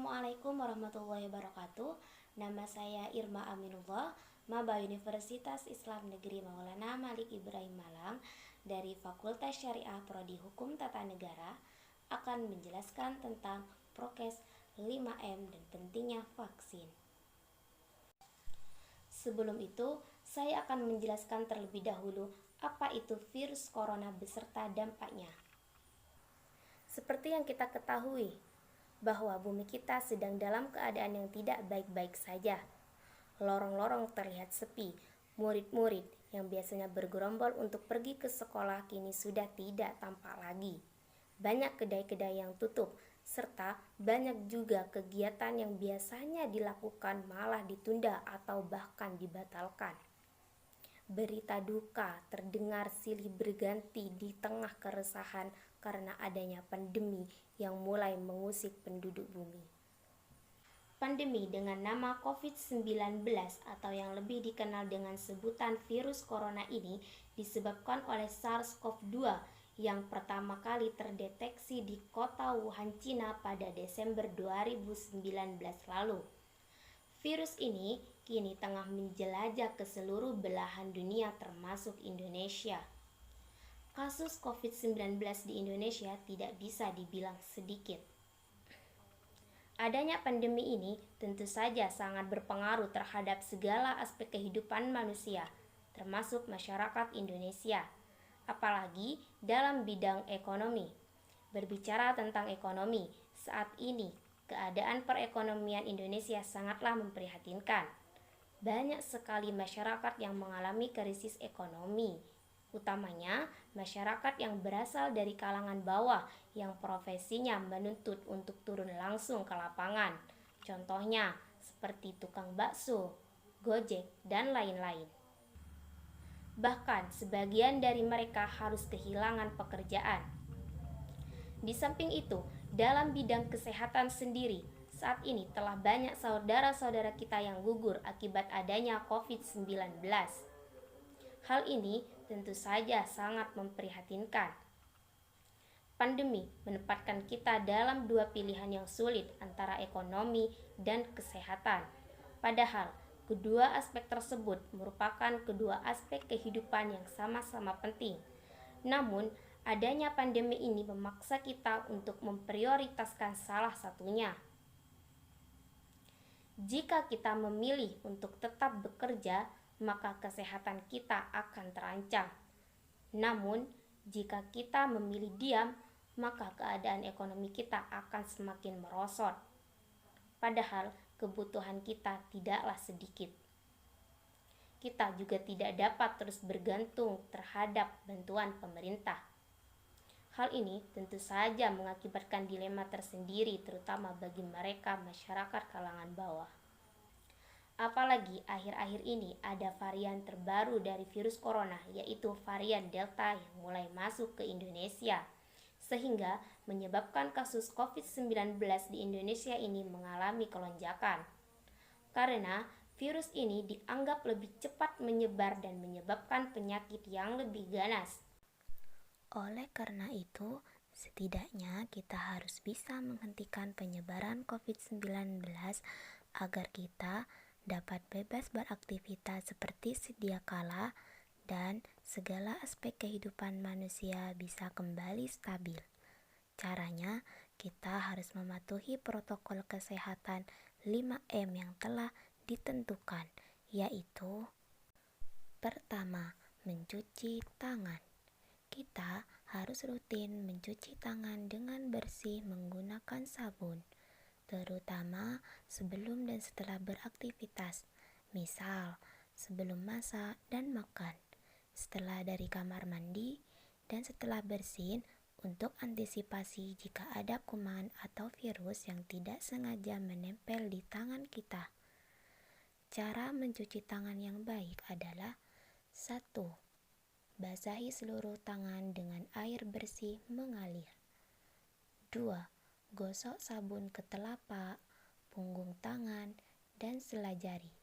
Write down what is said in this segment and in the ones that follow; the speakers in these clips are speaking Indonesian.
Assalamualaikum warahmatullahi wabarakatuh. Nama saya Irma Aminullah, Maba Universitas Islam Negeri Maulana Malik Ibrahim Malang dari Fakultas Syariah Prodi Hukum Tata Negara akan menjelaskan tentang prokes 5M dan pentingnya vaksin. Sebelum itu, saya akan menjelaskan terlebih dahulu apa itu virus corona beserta dampaknya. Seperti yang kita ketahui, bahwa bumi kita sedang dalam keadaan yang tidak baik-baik saja. Lorong-lorong terlihat sepi. Murid-murid yang biasanya bergerombol untuk pergi ke sekolah kini sudah tidak tampak lagi. Banyak kedai-kedai yang tutup, serta banyak juga kegiatan yang biasanya dilakukan malah ditunda atau bahkan dibatalkan. Berita duka terdengar silih berganti di tengah keresahan karena adanya pandemi yang mulai mengusik penduduk bumi. Pandemi dengan nama COVID-19 atau yang lebih dikenal dengan sebutan virus corona ini disebabkan oleh SARS-CoV-2 yang pertama kali terdeteksi di kota Wuhan, Cina pada Desember 2019 lalu. Virus ini kini tengah menjelajah ke seluruh belahan dunia termasuk Indonesia. Kasus COVID-19 di Indonesia tidak bisa dibilang sedikit. Adanya pandemi ini tentu saja sangat berpengaruh terhadap segala aspek kehidupan manusia, termasuk masyarakat Indonesia, apalagi dalam bidang ekonomi. Berbicara tentang ekonomi, saat ini keadaan perekonomian Indonesia sangatlah memprihatinkan. Banyak sekali masyarakat yang mengalami krisis ekonomi, utamanya masyarakat yang berasal dari kalangan bawah yang profesinya menuntut untuk turun langsung ke lapangan. Contohnya seperti tukang bakso, Gojek, dan lain-lain. Bahkan sebagian dari mereka harus kehilangan pekerjaan. Di samping itu, dalam bidang kesehatan sendiri, saat ini telah banyak saudara-saudara kita yang gugur akibat adanya COVID-19. Hal ini tentu saja sangat memprihatinkan. Pandemi menempatkan kita dalam dua pilihan yang sulit antara ekonomi dan kesehatan. Padahal, kedua aspek tersebut merupakan kedua aspek kehidupan yang sama-sama penting. Namun, adanya pandemi ini memaksa kita untuk memprioritaskan salah satunya. Jika kita memilih untuk tetap bekerja, maka kesehatan kita akan terancam. Namun, jika kita memilih diam, maka keadaan ekonomi kita akan semakin merosot. Padahal, kebutuhan kita tidaklah sedikit. Kita juga tidak dapat terus bergantung terhadap bantuan pemerintah. Hal ini tentu saja mengakibatkan dilema tersendiri terutama bagi mereka masyarakat kalangan bawah. Apalagi akhir-akhir ini ada varian terbaru dari virus corona, yaitu varian Delta yang mulai masuk ke Indonesia, sehingga menyebabkan kasus COVID-19 di Indonesia ini mengalami kelonjakan. Karena virus ini dianggap lebih cepat menyebar dan menyebabkan penyakit yang lebih ganas. Oleh karena itu, setidaknya kita harus bisa menghentikan penyebaran COVID-19 agar kita dapat bebas beraktivitas seperti sedia kala dan segala aspek kehidupan manusia bisa kembali stabil. Caranya, kita harus mematuhi protokol kesehatan 5M yang telah ditentukan, yaitu: pertama, mencuci tangan. Kita harus rutin mencuci tangan dengan bersih menggunakan sabun, terutama sebelum dan setelah beraktivitas, misal sebelum masak dan makan, setelah dari kamar mandi, dan setelah bersin untuk antisipasi jika ada kuman atau virus yang tidak sengaja menempel di tangan kita. Cara mencuci tangan yang baik adalah: 1. Basahi seluruh tangan dengan air bersih mengalir. 2. Gosok sabun ke telapak, punggung tangan, dan sela jari.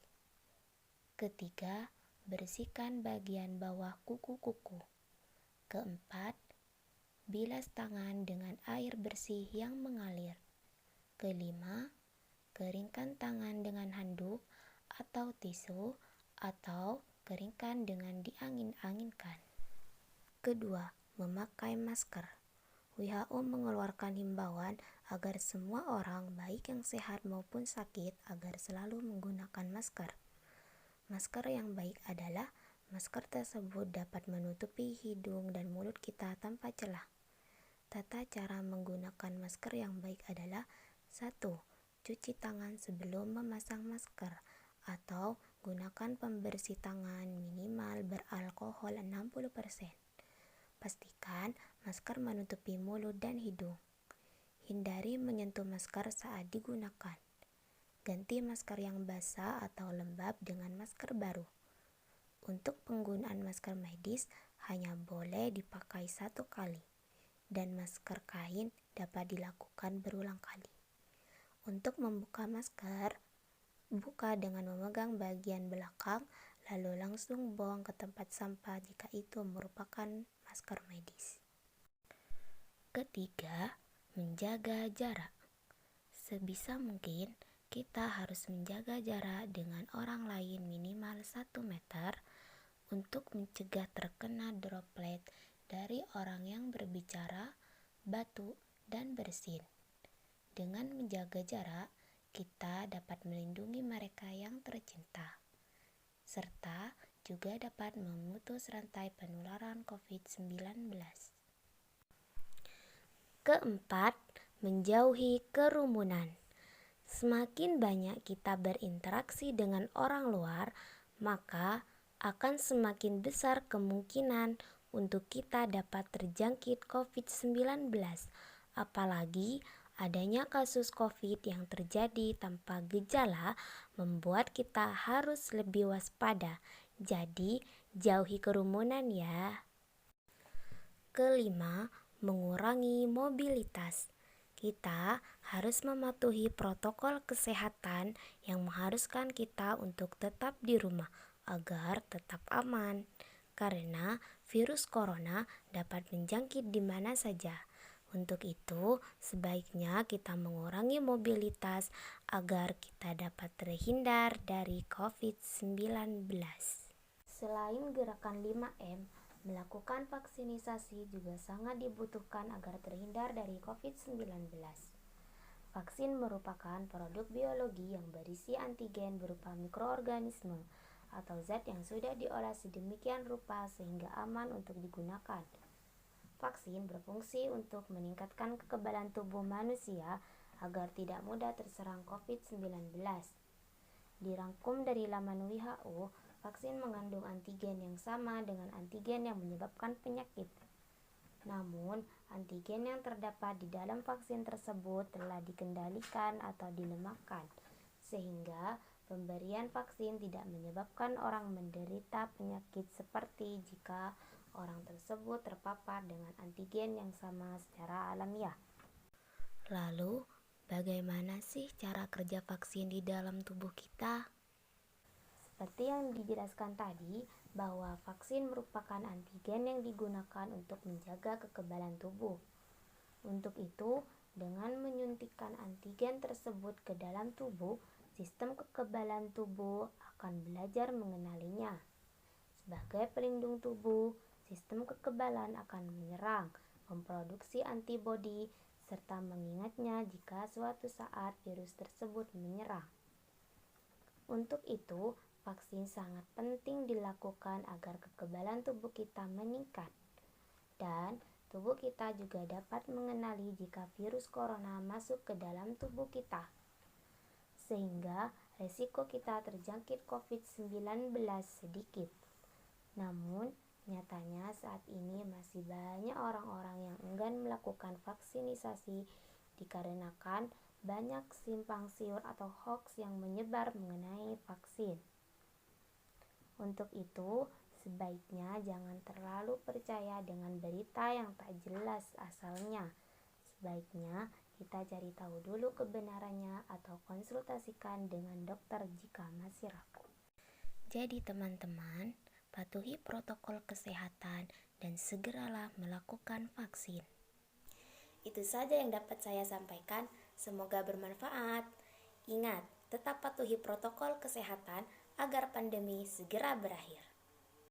Ketiga, bersihkan bagian bawah kuku-kuku. Keempat, bilas tangan dengan air bersih yang mengalir. Kelima, keringkan tangan dengan handuk atau tisu, atau keringkan dengan diangin-anginkan. Kedua, memakai masker. WHO mengeluarkan himbauan agar semua orang, baik yang sehat maupun sakit, agar selalu menggunakan masker. Masker yang baik adalah masker tersebut dapat menutupi hidung dan mulut kita tanpa celah. Tata cara menggunakan masker yang baik adalah: 1. Cuci tangan sebelum memasang masker, atau gunakan pembersih tangan minimal beralkohol 60%. Pastikan masker menutupi mulut dan hidung. Hindari menyentuh masker saat digunakan. Ganti masker yang basah atau lembab dengan masker baru. Untuk penggunaan masker medis hanya boleh dipakai 1 kali, dan masker kain dapat dilakukan berulang kali. Untuk membuka masker, buka dengan memegang bagian belakang, lalu langsung buang ke tempat sampah jika itu merupakan masker medis. Ketiga, menjaga jarak. Sebisa mungkin kita harus menjaga jarak dengan orang lain minimal 1 meter untuk mencegah terkena droplet dari orang yang berbicara, batuk, dan bersin. Dengan menjaga jarak, kita dapat melindungi mereka yang tercinta, serta juga dapat memutus rantai penularan COVID-19. Keempat, menjauhi kerumunan. Semakin banyak kita berinteraksi dengan orang luar, maka akan semakin besar kemungkinan untuk kita dapat terjangkit COVID-19. Apalagi adanya kasus COVID yang terjadi tanpa gejala membuat kita harus lebih waspada. Jadi, jauhi kerumunan ya. Kelima, mengurangi mobilitas. Kita harus mematuhi protokol kesehatan yang mengharuskan kita untuk tetap di rumah agar tetap aman, karena virus corona dapat menjangkit di mana saja. Untuk itu, sebaiknya kita mengurangi mobilitas agar kita dapat terhindar dari COVID-19. Selain gerakan 5M, melakukan vaksinisasi juga sangat dibutuhkan agar terhindar dari COVID-19. Vaksin merupakan produk biologi yang berisi antigen berupa mikroorganisme atau zat yang sudah diolah sedemikian rupa sehingga aman untuk digunakan. Vaksin berfungsi untuk meningkatkan kekebalan tubuh manusia agar tidak mudah terserang COVID-19. Dirangkum dari laman WHO, vaksin mengandung antigen yang sama dengan antigen yang menyebabkan penyakit. Namun, antigen yang terdapat di dalam vaksin tersebut telah dikendalikan atau dilemahkan, sehingga pemberian vaksin tidak menyebabkan orang menderita penyakit seperti jika orang tersebut terpapar dengan antigen yang sama secara alamiah. Lalu, bagaimana sih cara kerja vaksin di dalam tubuh kita? Seperti yang dijelaskan tadi, bahwa vaksin merupakan antigen yang digunakan untuk menjaga kekebalan tubuh. Untuk itu, dengan menyuntikkan antigen tersebut ke dalam tubuh, sistem kekebalan tubuh akan belajar mengenalinya. Sebagai pelindung tubuh, sistem kekebalan akan menyerang, memproduksi antibodi, serta mengingatnya jika suatu saat virus tersebut menyerang. Untuk itu, vaksin sangat penting dilakukan agar kekebalan tubuh kita meningkat. Dan tubuh kita juga dapat mengenali jika virus corona masuk ke dalam tubuh kita, sehingga resiko kita terjangkit COVID-19 sedikit. Namun, nyatanya saat ini masih banyak orang-orang yang enggan melakukan vaksinisasi dikarenakan banyak simpang siur atau hoax yang menyebar mengenai vaksin. Untuk itu, sebaiknya jangan terlalu percaya dengan berita yang tak jelas asalnya. Sebaiknya kita cari tahu dulu kebenarannya atau konsultasikan dengan dokter jika masih ragu. Jadi teman-teman, patuhi protokol kesehatan dan segeralah melakukan vaksin. Itu saja yang dapat saya sampaikan. Semoga bermanfaat. Ingat, tetap patuhi protokol kesehatan agar pandemi segera berakhir.